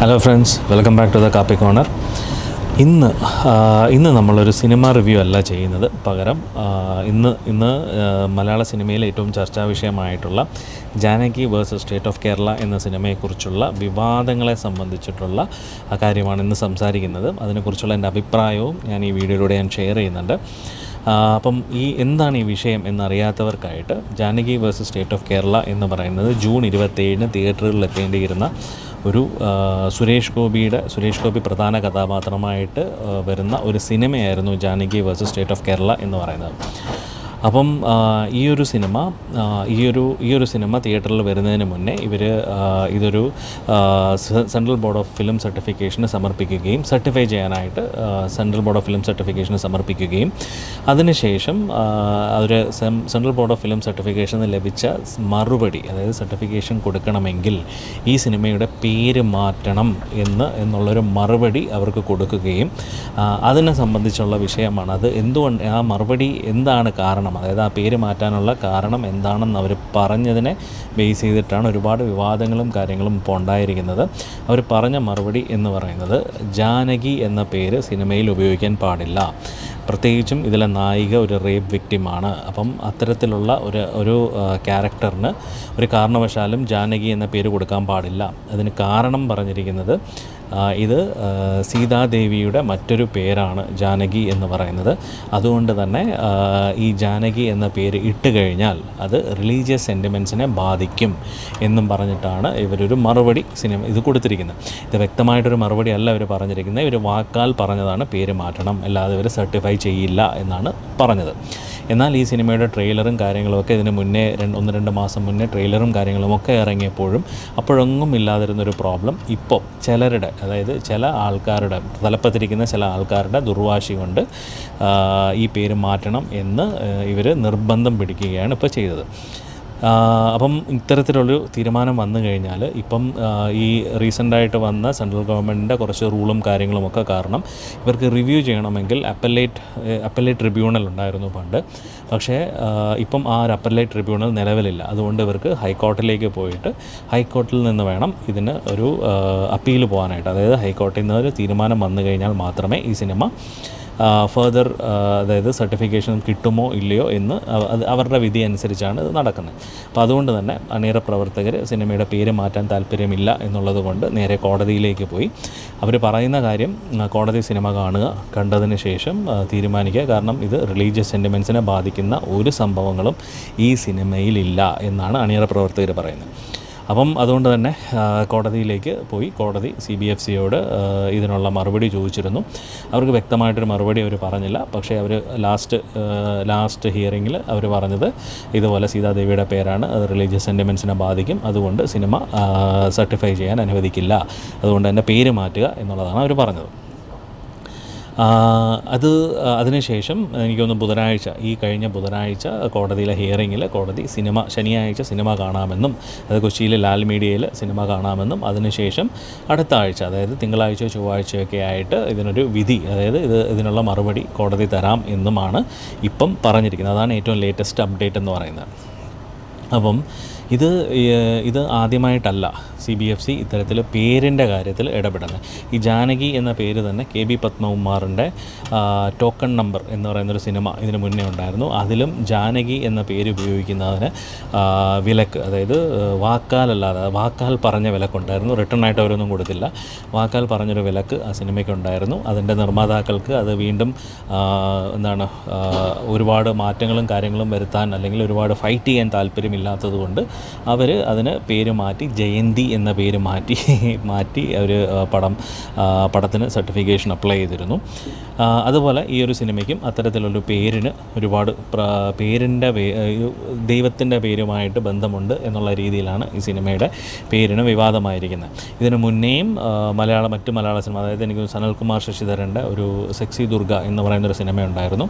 Hello friends, welcome back to the Kaapi corner. ഇന്ന് നമ്മളൊരു cinema review അല്ല ചെയ്യുന്നത്. പകരം ഇന്ന് മലയാള സിനിമയിലെ ഏറ്റവും ചർച്ചാ വിഷയമായിട്ടുള്ള Janaki versus state of Kerala എന്ന സിനിമയെക്കുറിച്ചുള്ള വിവാദങ്ങളെ സംബന്ധിച്ചിട്ടുള്ള കാര്യമാണ് ഇന്ന് സംസാരിക്കുന്നത്. അതിനെക്കുറിച്ചുള്ള എൻ്റെ അഭിപ്രായവും ഞാൻ ഈ വീഡിയോയിലൂടെ ഷെയർ ചെയ്യുന്നുണ്ട്. അപ്പം എന്താണ് ഈ വിഷയം എന്നറിയാത്തവർക്കായിട്ട്, Janaki versus state of Kerala എന്ന് പറയുന്നത് ജൂൺ 27 തിയേറ്ററുകളിൽ എത്തേണ്ടിയിരുന്ന ഒരു സുരേഷ് ഗോപി പ്രധാന കഥാപാത്രമായിട്ട് വരുന്ന ഒരു സിനിമയായിരുന്നു Janaki versus state of Kerala എന്ന് പറയുന്നത്. അപ്പം ഈ ഒരു സിനിമ തിയേറ്ററിൽ വരുന്നതിന് മുന്നേ ഇതൊരു സെൻട്രൽ ബോർഡ് ഓഫ് ഫിലിം സർട്ടിഫിക്കേഷന് സമർപ്പിക്കുകയും സർട്ടിഫൈ ചെയ്യാനായിട്ട് സെൻട്രൽ ബോർഡ് ഓഫ് ഫിലിം സർട്ടിഫിക്കേഷന് സമർപ്പിക്കുകയും അതിനുശേഷം സെൻട്രൽ ബോർഡ് ഓഫ് ഫിലിം സർട്ടിഫിക്കേഷന് ലഭിച്ച മറുപടി, അതായത് സർട്ടിഫിക്കേഷൻ കൊടുക്കണമെങ്കിൽ ഈ സിനിമയുടെ പേര് മാറ്റണം എന്നുള്ളൊരു മറുപടി അവർക്ക് കൊടുക്കുകയും അതിനെ സംബന്ധിച്ചുള്ള വിഷയമാണ്. അത് എന്തുകൊണ്ട്, ആ മറുപടി എന്താണ് കാരണം, അതായത് ആ പേര് മാറ്റാനുള്ള കാരണം എന്താണെന്ന് അവർ പറഞ്ഞതിനെ ബേസ് ചെയ്തിട്ടാണ് ഒരുപാട് വിവാദങ്ങളും കാര്യങ്ങളും ഇപ്പോൾ ഉണ്ടായിരിക്കുന്നത്. അവർ പറഞ്ഞ മറുപടി എന്ന് പറയുന്നത്, ജാനകി എന്ന പേര് സിനിമയിൽ ഉപയോഗിക്കാൻ പാടില്ല, പ്രത്യേകിച്ചും ഇതിലെ നായിക ഒരു റേപ്പ് വിക്റ്റിമാണ്. അപ്പം അത്തരത്തിലുള്ള ഒരു ക്യാരക്ടറിന് ഒരു കാരണവശാലും ജാനകി എന്ന പേര് കൊടുക്കാൻ പാടില്ല. അതിന് കാരണം പറഞ്ഞിരിക്കുന്നത്, ഇത് സീതാദേവിയുടെ മറ്റൊരു പേരാണ് ജാനകി എന്ന് പറയുന്നത്. അതുകൊണ്ട് തന്നെ ഈ ജാനകി എന്ന പേര് ഇട്ട് കഴിഞ്ഞാൽ അത് റിലീജിയസ് സെൻറ്റിമെൻറ്റ്സിനെ ബാധിക്കും എന്നും പറഞ്ഞിട്ടാണ് ഇവരൊരു മറുപടി ഇത് കൊടുത്തിരിക്കുന്നത്. ഇത് വ്യക്തമായിട്ടൊരു മറുപടി അല്ല ഇവർ പറഞ്ഞിരിക്കുന്നത്. ഇവർ വാക്കാൽ പറഞ്ഞതാണ് പേര് മാറ്റണം, അല്ലാതെ ഇവർ സർട്ടിഫൈ ചെയ്യില്ല എന്നാണ് പറഞ്ഞത്. എന്നാൽ ഈ സിനിമയുടെ ട്രെയിലറും കാര്യങ്ങളുമൊക്കെ ഇതിന് മുന്നേ 1-2 മാസം മുന്നേ ട്രെയിലറും കാര്യങ്ങളുമൊക്കെ ഇറങ്ങിയപ്പോഴും അപ്പോഴൊന്നും ഇല്ലാതിരുന്നൊരു പ്രോബ്ലം ഇപ്പോൾ ചിലരുടെ, അതായത് ചില ആൾക്കാരുടെ, തലപ്പത്തിരിക്കുന്ന ചില ആൾക്കാരുടെ ദുർവാശി കൊണ്ട് ഈ പേര് മാറ്റണം എന്ന് ഇവർ നിർബന്ധം പിടിക്കുകയാണ് ഇപ്പോൾ ചെയ്തത്. അപ്പം ഇത്തരത്തിലുള്ളൊരു തീരുമാനം വന്നു കഴിഞ്ഞാൽ, ഇപ്പം ഈ റീസെൻ്റായിട്ട് വന്ന സെൻട്രൽ ഗവൺമെൻറ്റിൻ്റെ കുറച്ച് റൂളും കാര്യങ്ങളുമൊക്കെ കാരണം ഇവർക്ക് റിവ്യൂ ചെയ്യണമെങ്കിൽ അപ്പലേറ്റ് ട്രിബ്യൂണൽ ഉണ്ടായിരുന്നു പണ്ട്. പക്ഷേ ഇപ്പം ആ ഒരു അപ്പലേറ്റ് ട്രിബ്യൂണൽ നിലവിലില്ല. അതുകൊണ്ട് ഇവർക്ക് ഹൈക്കോർട്ടിലേക്ക് പോയിട്ട് ഹൈക്കോർട്ടിൽ നിന്ന് വേണം ഇതിന് ഒരു അപ്പീൽ പോകാനായിട്ട്. അതായത് ഹൈക്കോർട്ടിൽ നിന്ന് ഒരു തീരുമാനം വന്നു കഴിഞ്ഞാൽ മാത്രമേ ഈ സിനിമ ഫർദർ, അതായത് സർട്ടിഫിക്കേഷൻ കിട്ടുമോ ഇല്ലയോ എന്ന് അവരുടെ വിധി അനുസരിച്ചാണ് ഇത് നടക്കുന്നത്. അപ്പോൾ അതുകൊണ്ട് തന്നെ അണിയറ പ്രവർത്തകർ സിനിമയുടെ പേര് മാറ്റാൻ താല്പര്യമില്ല എന്നുള്ളത് കൊണ്ട് നേരെ കോടതിയിലേക്ക് പോയി. അവർ പറയുന്ന കാര്യം, കോടതി സിനിമ കാണുക, കണ്ടതിന് ശേഷം തീരുമാനിക്കുക. കാരണം ഇത് റിലീജിയസ് സെൻറ്റിമെൻറ്റ്സിനെ ബാധിക്കുന്ന ഒരു സംഭവങ്ങളും ഈ സിനിമയിലില്ല എന്നാണ് അണിയറ പ്രവർത്തകർ പറയുന്നത്. അപ്പം അതുകൊണ്ട് തന്നെ കോടതിയിലേക്ക് പോയി. കോടതി CBFCയോട് ഇതിനുള്ള മറുപടി ചോദിച്ചിരുന്നു. അവർക്ക് വ്യക്തമായിട്ടൊരു മറുപടി അവർ പറഞ്ഞില്ല. പക്ഷേ അവർ ലാസ്റ്റ് ഹിയറിങ്ങിൽ അവർ പറഞ്ഞത് ഇതുപോലെ സീതാദേവിയുടെ പേരാണ്, അത് റിലീജിയസ് സെൻറ്റിമെൻറ്റ്സിനെ ബാധിക്കും, അതുകൊണ്ട് സിനിമ സർട്ടിഫൈ ചെയ്യാൻ അനുവദിക്കില്ല, അതുകൊണ്ട് തന്നെ പേര് മാറ്റുക എന്നുള്ളതാണ് അവർ പറഞ്ഞത്. അതിനുശേഷം എനിക്ക് തോന്നുന്നു ഈ കഴിഞ്ഞ ബുധനാഴ്ച കോടതിയിലെ ഹിയറിങ്ങിൽ കോടതി ശനിയാഴ്ച സിനിമ കാണാമെന്നും, അത് കൊച്ചിയിലെ ലാൽ മീഡിയയിൽ സിനിമ കാണാമെന്നും, അതിനുശേഷം അടുത്ത ആഴ്ച, അതായത് തിങ്കളാഴ്ചയോ ചൊവ്വാഴ്ചയൊക്കെ ആയിട്ട് ഇതിനൊരു വിധി, അതായത് ഇതിനുള്ള മറുപടി കോടതി തരാം എന്നുമാണ് ഇപ്പം പറഞ്ഞിരിക്കുന്നത്. അതാണ് ഏറ്റവും ലേറ്റസ്റ്റ് അപ്ഡേറ്റ് എന്ന് പറയുന്നത്. അപ്പം ഇത് ആദ്യമായിട്ടല്ല CBFC ഇത്തരത്തിൽ പേരിൻ്റെ കാര്യത്തിൽ ഇടപെടുന്നത്. ഈ ജാനകി എന്ന പേര് തന്നെ KB പത്മകുമാറിൻ്റെ ടോക്കൺ നമ്പർ എന്ന് പറയുന്നൊരു സിനിമ ഇതിന് മുന്നേ ഉണ്ടായിരുന്നു. അതിലും ജാനകി എന്ന പേര് ഉപയോഗിക്കുന്നതിന് വിലക്ക്, അതായത് വാക്കാൽ പറഞ്ഞ വിലക്കുണ്ടായിരുന്നു. റിട്ടേൺ ആയിട്ട് അവരൊന്നും കൊടുത്തില്ല. വാക്കാൽ പറഞ്ഞൊരു വിലക്ക് ആ സിനിമയ്ക്കുണ്ടായിരുന്നു. അതിൻ്റെ നിർമ്മാതാക്കൾക്ക് അത് വീണ്ടും ഒരുപാട് മാറ്റങ്ങളും കാര്യങ്ങളും വരുത്താൻ, അല്ലെങ്കിൽ ഒരുപാട് ഫൈറ്റ് ചെയ്യാൻ താല്പര്യമില്ലാത്തത് കൊണ്ട് അവർ അതിന് പേര് മാറ്റി ജയന്തി എന്ന പേര് മാറ്റി അവർ പടത്തിന് സർട്ടിഫിക്കേഷൻ അപ്ലൈ ചെയ്തിരുന്നു. അതുപോലെ ഈ ഒരു സിനിമയ്ക്കും അത്തരത്തിലുള്ളൊരു പേരിന് ഒരുപാട് ദൈവത്തിൻ്റെ പേരുമായിട്ട് ബന്ധമുണ്ട് എന്നുള്ള രീതിയിലാണ് ഈ സിനിമയുടെ പേരിന് വിവാദമായിരിക്കുന്നത്. ഇതിന് മുന്നേയും മറ്റ് മലയാള സിനിമ, അതായത് എനിക്ക് സനൽകുമാർ ശശിധരൻ്റെ ഒരു സെക്സി ദുർഗ എന്ന് പറയുന്നൊരു സിനിമ ഉണ്ടായിരുന്നു.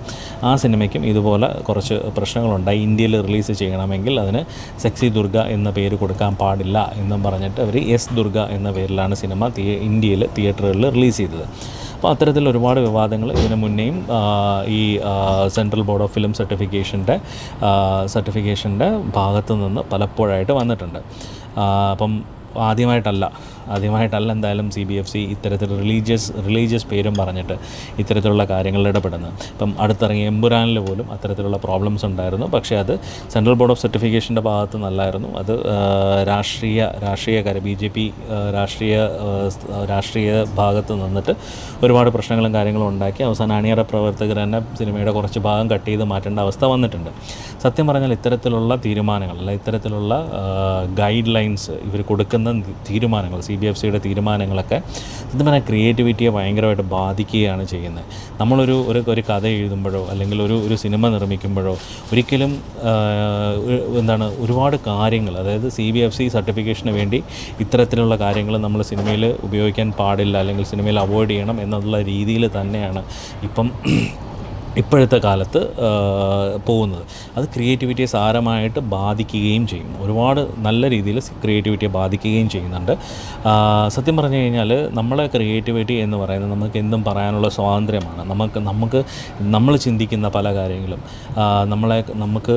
ആ സിനിമയ്ക്കും ഇതുപോലെ കുറച്ച് പ്രശ്നങ്ങളുണ്ടായി. ഇന്ത്യയിൽ റിലീസ് ചെയ്യണമെങ്കിൽ അതിന് സെക്സി ദുർഗ എന്ന പേര് കൊടുക്കാൻ പാടില്ല എന്നും പറഞ്ഞിട്ട് അവർ ദുർഗ എന്ന പേരിലാണ് സിനിമ ഇന്ത്യയിൽ തിയേറ്ററുകളിൽ റിലീസ് ചെയ്തത്. അപ്പോൾ അത്തരത്തിൽ ഒരുപാട് വിവാദങ്ങൾ ഇതിനു മുന്നേയും ഈ സെൻട്രൽ ബോർഡ് ഓഫ് ഫിലിം സർട്ടിഫിക്കേഷൻ്റെ ഭാഗത്തു നിന്ന് പലപ്പോഴായിട്ട് വന്നിട്ടുണ്ട്. അപ്പം ആദ്യമായിട്ടല്ല ആദ്യമായിട്ടല്ല എന്തായാലും CBFC ഇത്തരത്തിൽ റിലീജിയസ് പേരും പറഞ്ഞിട്ട് ഇത്തരത്തിലുള്ള കാര്യങ്ങളിൽ ഇടപെടുന്നത്. ഇപ്പം അടുത്തിറങ്ങിയ എമ്പുരാനിൽ പോലും അത്തരത്തിലുള്ള പ്രോബ്ലംസ് ഉണ്ടായിരുന്നു. പക്ഷേ അത് സെൻട്രൽ ബോർഡ് ഓഫ് സർട്ടിഫിക്കേഷൻ്റെ ഭാഗത്ത് നല്ലായിരുന്നു. അത് രാഷ്ട്രീയക്കാർ BJP രാഷ്ട്രീയ ഭാഗത്ത് നിന്നിട്ട് ഒരുപാട് പ്രശ്നങ്ങളും കാര്യങ്ങളും ഉണ്ടാക്കി അവസാനം അണിയറ പ്രവർത്തകർ തന്നെ സിനിമയുടെ കുറച്ച് ഭാഗം കട്ട് ചെയ്ത് മാറ്റേണ്ട അവസ്ഥ വന്നിട്ടുണ്ട്. സത്യം പറഞ്ഞാൽ ഇത്തരത്തിലുള്ള തീരുമാനങ്ങൾ, അല്ല ഇത്തരത്തിലുള്ള ഗൈഡ് ലൈൻസ് ഇവർ കൊടുക്കുന്ന തീരുമാനങ്ങൾ, CBFCയുടെ തീരുമാനങ്ങളൊക്കെ സത്യം പറഞ്ഞാൽ ക്രിയേറ്റിവിറ്റിയെ ഭയങ്കരമായിട്ട് ബാധിക്കുകയാണ് ചെയ്യുന്നത്. നമ്മളൊരു കഥ എഴുതുമ്പോഴോ അല്ലെങ്കിൽ ഒരു സിനിമ നിർമ്മിക്കുമ്പോഴോ ഒരിക്കലും ഒരുപാട് കാര്യങ്ങൾ, അതായത് CBFC സർട്ടിഫിക്കേഷന് വേണ്ടി ഇത്തരത്തിലുള്ള കാര്യങ്ങൾ നമ്മൾ സിനിമയിൽ ഉപയോഗിക്കാൻ പാടില്ല അല്ലെങ്കിൽ സിനിമയിൽ അവോയ്ഡ് ചെയ്യണം എന്നുള്ള രീതിയിൽ തന്നെയാണ് ഇപ്പോഴത്തെ കാലത്ത് പോകുന്നത്. അത് ക്രിയേറ്റിവിറ്റിയെ സാരമായിട്ട് ബാധിക്കുകയും ചെയ്യും. ഒരുപാട് നല്ല രീതിയിൽ ക്രിയേറ്റിവിറ്റിയെ ബാധിക്കുകയും ചെയ്യുന്നുണ്ട്. സത്യം പറഞ്ഞു കഴിഞ്ഞാൽ നമ്മളെ ക്രിയേറ്റിവിറ്റി എന്ന് പറയുന്നത് നമുക്ക് എന്തും പറയാനുള്ള സ്വാതന്ത്ര്യമാണ്. നമ്മൾ ചിന്തിക്കുന്ന പല കാര്യങ്ങളും നമുക്ക്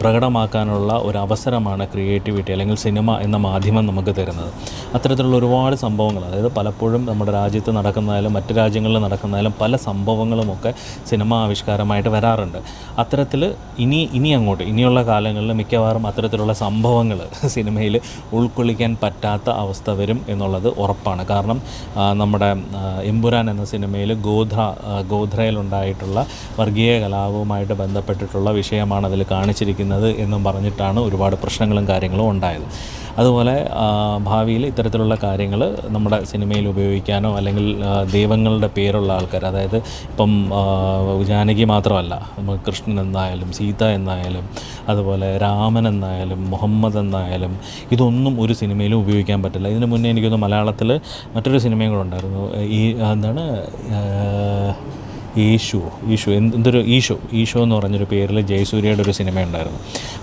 പ്രകടമാക്കാനുള്ള ഒരു അവസരമാണ് ക്രിയേറ്റിവിറ്റി അല്ലെങ്കിൽ സിനിമ എന്ന മാധ്യമം നമുക്ക് തരുന്നത്. അത്തരത്തിലുള്ള ഒരുപാട് സംഭവങ്ങൾ, അതായത് പലപ്പോഴും നമ്മുടെ രാജ്യത്ത് നടക്കുന്നതായാലും മറ്റ് രാജ്യങ്ങളിൽ നടക്കുന്നതായാലും പല സംഭവങ്ങളുമൊക്കെ സിനിമ ആവിഷ്കാരമായിട്ട് വരാറുണ്ട്. അത്തരത്തിൽ ഇനിയുള്ള കാലങ്ങളിൽ മിക്കവാറും അത്തരത്തിലുള്ള സംഭവങ്ങൾ സിനിമയിൽ ഉൾക്കൊള്ളിക്കാൻ പറ്റാത്ത അവസ്ഥ വരും എന്നുള്ളത് ഉറപ്പാണ്. കാരണം നമ്മുടെ എമ്പുരാൻ എന്ന സിനിമയിൽ ഗോധ്രയിലുണ്ടായിട്ടുള്ള വർഗീയ കലാപവുമായിട്ട് ബന്ധപ്പെട്ടിട്ടുള്ള വിഷയമാണ് അതിൽ കാണിച്ചിരിക്കുന്നത് എന്നും പറഞ്ഞിട്ടാണ് ഒരുപാട് പ്രശ്നങ്ങളും കാര്യങ്ങളും ഉണ്ടായത്. അതുപോലെ ഭാവിയിൽ ഇത്തരത്തിലുള്ള കാര്യങ്ങൾ നമ്മുടെ സിനിമയിൽ ഉപയോഗിക്കാനോ അല്ലെങ്കിൽ ദൈവങ്ങളുടെ പേരുള്ള ആൾക്കാർ, അതായത് ഇപ്പം ജാനകി മാത്രമല്ല, നമുക്ക് കൃഷ്ണൻ എന്നായാലും സീത എന്നായാലും അതുപോലെ രാമൻ എന്നായാലും മുഹമ്മദ് എന്നായാലും ഇതൊന്നും ഒരു സിനിമയിലും ഉപയോഗിക്കാൻ പറ്റില്ല. ഇതിന് മുന്നേ എനിക്കൊന്ന് മലയാളത്തിൽ മറ്റൊരു സിനിമയും കൂടെ ഉണ്ടായിരുന്നു. ഈശോ എന്ന് പറഞ്ഞൊരു പേരിൽ ജയസൂര്യയുടെ ഒരു സിനിമയുണ്ടായിരുന്നു.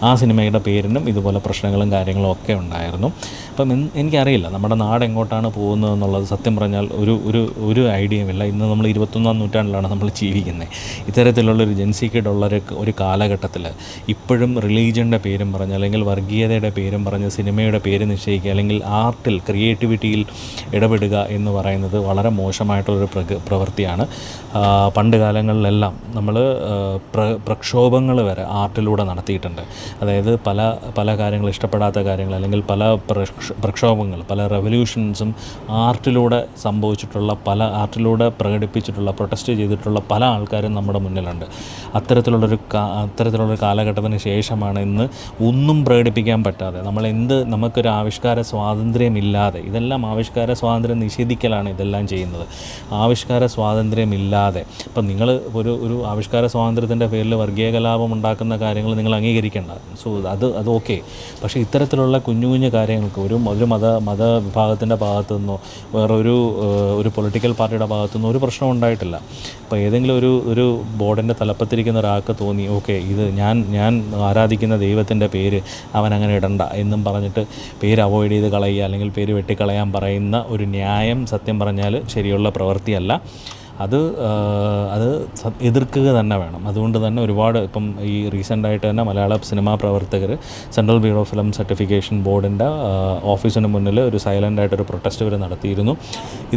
ആ സിനിമയുടെ പേരിനും ഇതുപോലെ പ്രശ്നങ്ങളും കാര്യങ്ങളും ഒക്കെ ഉണ്ടായിരുന്നു. അപ്പം എനിക്കറിയില്ല നമ്മുടെ നാട് എങ്ങോട്ടാണ് പോകുന്നത് എന്നുള്ളത്. സത്യം പറഞ്ഞാൽ ഒരു ഐഡിയയുമില്ല. ഇന്ന് നമ്മൾ 21-ാം നൂറ്റാണ്ടിലാണ് നമ്മൾ ജീവിക്കുന്നത്. ഇത്തരത്തിലുള്ളൊരു ജെൻസിക്കിടുള്ള ഒരു കാലഘട്ടത്തിൽ ഇപ്പോഴും റിലീജിയൻ്റെ പേരും പറഞ്ഞ് അല്ലെങ്കിൽ വർഗീയതയുടെ പേരും പറഞ്ഞ് സിനിമയുടെ പേര് നിശ്ചയിക്കുക അല്ലെങ്കിൽ ആർട്ടിൽ ക്രിയേറ്റിവിറ്റിയിൽ ഇടപെടുക എന്ന് പറയുന്നത് വളരെ മോശമായിട്ടുള്ളൊരു പ്രവൃത്തിയാണ്. പണ്ട് കാലങ്ങളിലെല്ലാം നമ്മൾ പ്രക്ഷോഭങ്ങൾ വരെ ആർട്ടിലൂടെ നടത്തിയിട്ടുണ്ട്. അതായത് പല കാര്യങ്ങൾ, ഇഷ്ടപ്പെടാത്ത കാര്യങ്ങൾ അല്ലെങ്കിൽ പല പ്രക്ഷോഭങ്ങൾ, പല റെവല്യൂഷൻസും ആർട്ടിലൂടെ സംഭവിച്ചിട്ടുള്ള, ആർട്ടിലൂടെ പ്രകടിപ്പിച്ചിട്ടുള്ള, പ്രൊട്ടസ്റ്റ് ചെയ്തിട്ടുള്ള പല ആൾക്കാരും നമ്മുടെ മുന്നിലുണ്ട്. അത്തരത്തിലുള്ളൊരു കാലഘട്ടത്തിന് ശേഷമാണ് ഇന്ന് ഒന്നും പ്രകടിപ്പിക്കാൻ പറ്റാതെ നമുക്കൊരു ആവിഷ്കാര സ്വാതന്ത്ര്യമില്ലാതെ, ഇതെല്ലാം ആവിഷ്കാര സ്വാതന്ത്ര്യം നിഷേധിക്കലാണ് ഇതെല്ലാം ചെയ്യുന്നത്. ആവിഷ്കാര സ്വാതന്ത്ര്യമില്ലാതെ ഇപ്പം നിങ്ങൾ ഒരു ആവിഷ്കാര സ്വാതന്ത്ര്യത്തിൻ്റെ പേരിൽ വർഗീയ കലാപം ഉണ്ടാക്കുന്ന കാര്യങ്ങൾ നിങ്ങൾ അംഗീകരിക്കേണ്ട. സോ അത് ഓക്കെ. പക്ഷേ ഇത്തരത്തിലുള്ള കുഞ്ഞു കുഞ്ഞു കാര്യങ്ങൾക്ക് ഒരു മതവിഭാഗത്തിൻ്റെ ഭാഗത്തുനിന്നോ ഒരു പൊളിറ്റിക്കൽ പാർട്ടിയുടെ ഭാഗത്തുനിന്നോ ഒരു പ്രശ്നം ഉണ്ടായിട്ടില്ല. ഇപ്പോൾ ഏതെങ്കിലും ഒരു ബോർഡിൻ്റെ തലപ്പത്തിരിക്കുന്ന ഒരാൾക്ക് തോന്നി ഓക്കെ ഇത് ഞാൻ ആരാധിക്കുന്ന ദൈവത്തിൻ്റെ പേര് അവൻ അങ്ങനെ ഇടണ്ട എന്നും പറഞ്ഞിട്ട് പേര് അവോയ്ഡ് ചെയ്ത് കളയുക അല്ലെങ്കിൽ പേര് വെട്ടിക്കളയാൻ പറയുന്ന ഒരു ന്യായം സത്യം പറഞ്ഞാൽ ശരിയുള്ള പ്രവൃത്തിയല്ല. അത് എതിർക്കുക തന്നെ വേണം. അതുകൊണ്ട് തന്നെ ഒരുപാട് ഇപ്പം ഈ റീസെൻ്റായിട്ട് തന്നെ മലയാള സിനിമാ പ്രവർത്തകർ central bureau of film certification ബോർഡിൻ്റെ ഓഫീസിന് മുന്നിൽ ഒരു സൈലൻ്റായിട്ടൊരു പ്രൊട്ടസ്റ്റ് വരെ നടത്തിയിരുന്നു.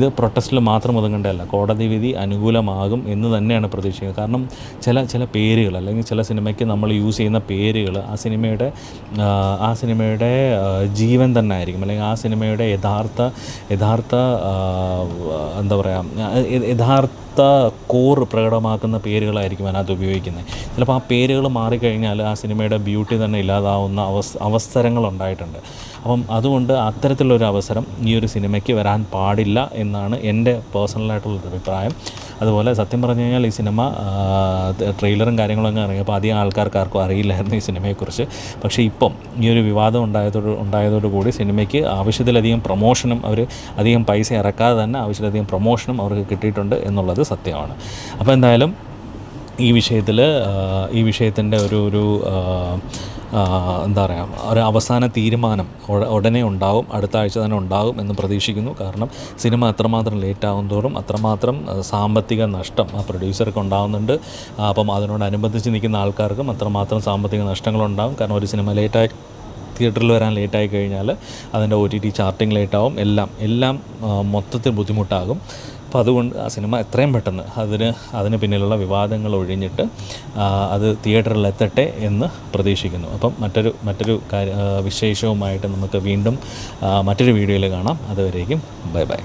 ഇത് പ്രൊട്ടസ്റ്റിൽ മാത്രം ഒതുങ്ങേണ്ടതല്ല, കോടതി വിധി അനുകൂലമാകും എന്ന് തന്നെയാണ് പ്രതീക്ഷിക്കുന്നത്. കാരണം ചില പേരുകൾ അല്ലെങ്കിൽ ചില സിനിമയ്ക്ക് നമ്മൾ യൂസ് ചെയ്യുന്ന പേരുകൾ ആ സിനിമയുടെ ജീവൻ തന്നെ ആയിരിക്കും, അല്ലെങ്കിൽ ആ സിനിമയുടെ യഥാർത്ഥ എന്താ പറയുക കോർ പ്രകടമാക്കുന്ന പേരുകളായിരിക്കും അതിനകത്ത് ഉപയോഗിക്കുന്നത്. ചിലപ്പോൾ ആ പേരുകൾ മാറിക്കഴിഞ്ഞാൽ ആ സിനിമയുടെ ബ്യൂട്ടി തന്നെ ഇല്ലാതാവുന്ന അവസരങ്ങളുണ്ടായിട്ടുണ്ട്. അപ്പം അതുകൊണ്ട് അത്തരത്തിലുള്ളൊരു അവസരം ഈ ഒരു സിനിമയ്ക്ക് വരാൻ പാടില്ല എന്നാണ് എൻ്റെ പേഴ്സണലായിട്ടുള്ളൊരു അഭിപ്രായം. അതുപോലെ സത്യം പറഞ്ഞു കഴിഞ്ഞാൽ ഈ സിനിമ ട്രെയിലറും കാര്യങ്ങളൊക്കെ ഇറങ്ങിയപ്പോൾ അധികം ആൾക്കാർക്ക് ആർക്കും അറിയില്ലായിരുന്നു ഈ സിനിമയെക്കുറിച്ച്. പക്ഷേ ഇപ്പം ഈ ഒരു വിവാദം ഉണ്ടായതോടുകൂടി സിനിമയ്ക്ക് ആവശ്യത്തിലധികം പ്രൊമോഷനും അവർ അധികം പൈസ ഇറക്കാതെ തന്നെ ആവശ്യത്തിലധികം പ്രൊമോഷനും അവർക്ക് കിട്ടിയിട്ടുണ്ട് എന്നുള്ളത് സത്യമാണ്. അപ്പോൾ എന്തായാലും ഈ വിഷയത്തിൻ്റെ ഒരു എന്താ പറയുക, ഒരു അവസാന തീരുമാനം ഉടനെ ഉണ്ടാവും, അടുത്ത ആഴ്ച തന്നെ ഉണ്ടാകും എന്ന് പ്രതീക്ഷിക്കുന്നു. കാരണം സിനിമ അത്രമാത്രം ലേറ്റാകും തോറും അത്രമാത്രം സാമ്പത്തിക നഷ്ടം ആ പ്രൊഡ്യൂസർക്ക് ഉണ്ടാകുന്നുണ്ട്. അപ്പം അതിനോടനുബന്ധിച്ച് നിൽക്കുന്ന ആൾക്കാർക്കും അത്രമാത്രം സാമ്പത്തിക നഷ്ടങ്ങളുണ്ടാകും. കാരണം ഒരു സിനിമ ലേറ്റായി തിയേറ്ററിൽ വരാൻ ലേറ്റായി കഴിഞ്ഞാൽ അതിൻ്റെ OTT ചാർട്ടിങ് ലേറ്റാവും, എല്ലാം മൊത്തത്തിൽ ബുദ്ധിമുട്ടാകും. അപ്പോൾ അതുകൊണ്ട് ആ സിനിമ എത്രയും പെട്ടെന്ന് അതിന് പിന്നിലുള്ള വിവാദങ്ങൾ ഒഴിഞ്ഞിട്ട് അത് തിയേറ്ററിലെത്തട്ടെ എന്ന് പ്രതീക്ഷിക്കുന്നു. അപ്പം മറ്റൊരു വിശേഷവുമായിട്ട് നമുക്ക് വീണ്ടും മറ്റൊരു വീഡിയോയിൽ കാണാം. അതുവരേക്കും ബൈ.